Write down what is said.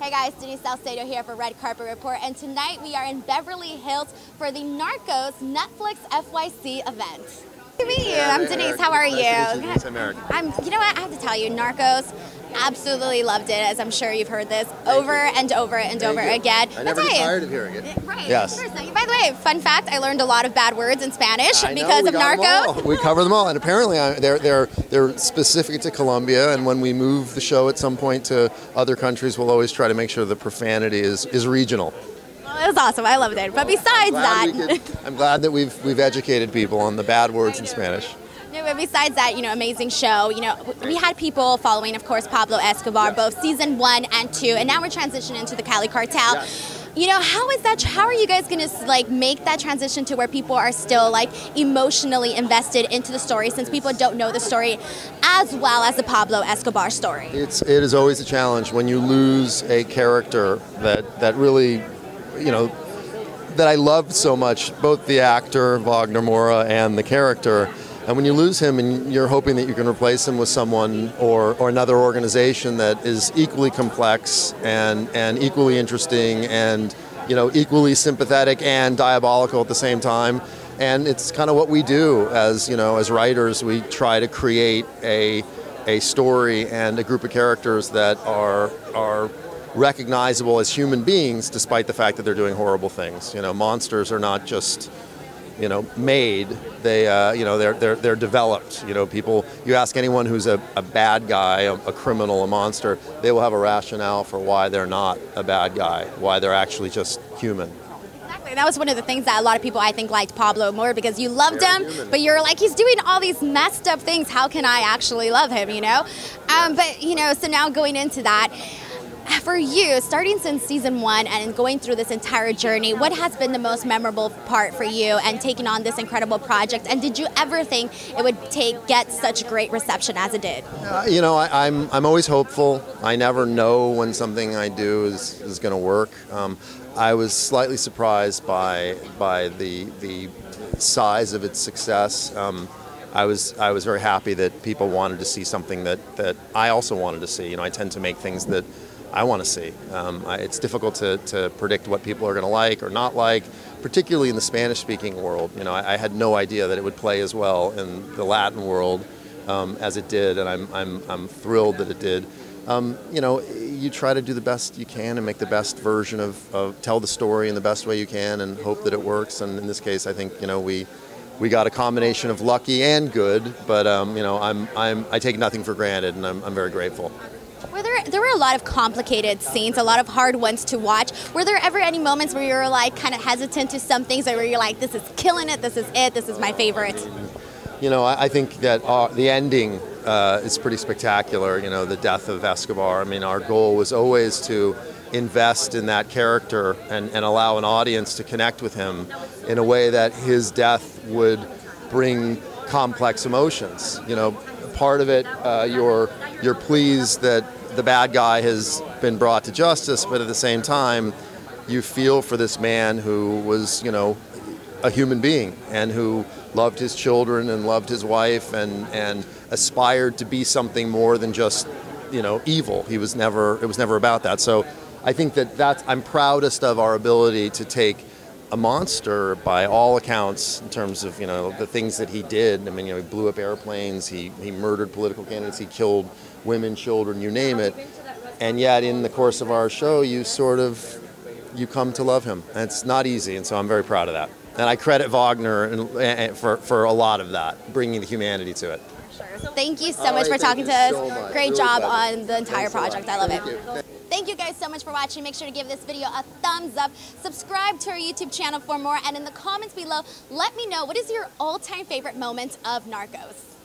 Hey guys, Denise Salcedo here for Red Carpet Report, and tonight we are in Beverly Hills for the Narcos Netflix FYC event. Nice to meet you. I'm Denise. How are you? Nice to meet you, Denise. I'm Eric. You know what? I have to tell you, Narcos, absolutely loved it, as I'm sure you've heard this over and over and over again. I never get tired of hearing it. Right. Yes. By the way, fun fact, I learned a lot of bad words in Spanish because of Narcos. We cover them all, and apparently they're specific to Colombia, and when we move the show at some point to other countries, we'll always try to make sure the profanity is regional. Well, it was awesome. I loved it. But besides that... I'm glad that we've educated people on the bad words in Spanish. No, but besides that, amazing show. We had people following, of course, Pablo Escobar, both season 1 and 2, and now we're transitioning to the Cali cartel. Yes. How are you guys going to make that transition to where people are still emotionally invested into the story, since people don't know the story as well as the Pablo Escobar story? It is always a challenge when you lose a character that really, that I loved so much, both the actor Wagner Moura and the character. And when you lose him and you're hoping that you can replace him with someone or another organization that is equally complex and equally interesting and equally sympathetic and diabolical at the same time. And it's kind of what we do as writers. We try to create a story and a group of characters that are recognizable as human beings, despite the fact that they're doing horrible things. Monsters are not just made. They're developed. You ask anyone who's a bad guy, a criminal, a monster, they will have a rationale for why they're not a bad guy, why they're actually just human. Exactly. That was one of the things that a lot of people, I think, liked Pablo more, because you loved him, but you're like, he's doing all these messed up things. How can I actually love him? So now going into that, for you, starting since season 1 and going through this entire journey, what has been the most memorable part for you and taking on this incredible project? And did you ever think it would get such great reception as it did? I'm always hopeful. I never know when something I do is going to work. I was slightly surprised by the size of its success. I was very happy that people wanted to see something that I also wanted to see. I tend to make things that I want to see. It's difficult to predict what people are going to like or not like, particularly in the Spanish-speaking world. I had no idea that it would play as well in the Latin world as it did, and I'm thrilled that it did. You try to do the best you can and make the best version of tell the story in the best way you can and hope that it works. And in this case, I think we got a combination of lucky and good, but I take nothing for granted, and I'm very grateful. There were a lot of complicated scenes, a lot of hard ones to watch. Were there ever any moments where you were kind of hesitant to some things, or where you're like, this is killing it, this is it, this is my favorite? I think that the ending is pretty spectacular, the death of Escobar. Our goal was always to invest in that character and allow an audience to connect with him in a way that his death would bring complex emotions. Part of it, you're pleased that the bad guy has been brought to justice, but at the same time, you feel for this man who was, a human being and who loved his children and loved his wife and aspired to be something more than just, evil. It was never about that. So I think I'm proudest of our ability to take a monster by all accounts in terms of the things that he did. He blew up airplanes, he murdered political candidates, he killed women, children, you name it. And yet in the course of our show, you come to love him. And it's not easy, and so I'm very proud of that. And I credit Wagner for a lot of that, bringing the humanity to it. Sure. Thank you so much for talking to us. Great job on the entire project. I love it. Thank you guys so much for watching. Make sure to give this video a thumbs up. Subscribe to our YouTube channel for more. And in the comments below, let me know, what is your all-time favorite moment of Narcos?